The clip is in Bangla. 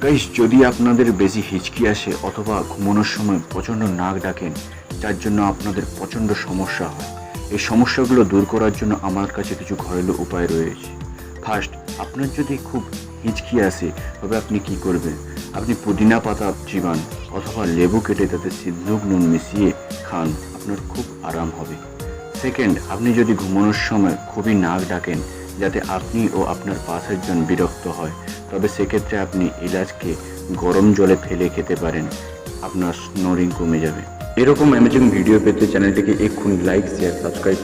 গাইস, যদি আপনাদের বেশি হিচকি আসে অথবা ঘুমানোর সময় প্রচণ্ড নাক ডাকেন, যার জন্য আপনাদের প্রচণ্ড সমস্যা হয়, এই সমস্যাগুলো দূর করার জন্য আমার কাছে কিছু ঘরেলু উপায় রয়েছে। ফার্স্ট, আপনার যদি খুব হিচকি আসে তবে আপনি কি করবেন? আপনি পুদিনা পাতা চিবান অথবা লেবু কেটে তাতে সিদ্ধুক নুন মিশিয়ে খান, আপনার খুব আরাম হবে। সেকেন্ড, আপনি যদি ঘুমানোর সময় খুবই নাক ডাকেন যাতে আপনি ও আপনার পাশের জন বিরক্ত হয়, তবে সেক্ষেত্রে আপনি এলাচকে গরম জলে ফেলে খেতে পারেন, আপনার স্নোরিং কমে যাবে। এরকম অ্যামেজিং ভিডিও পেতে চ্যানেলটিকে এক্ষুনি লাইক, শেয়ার, সাবস্ক্রাইব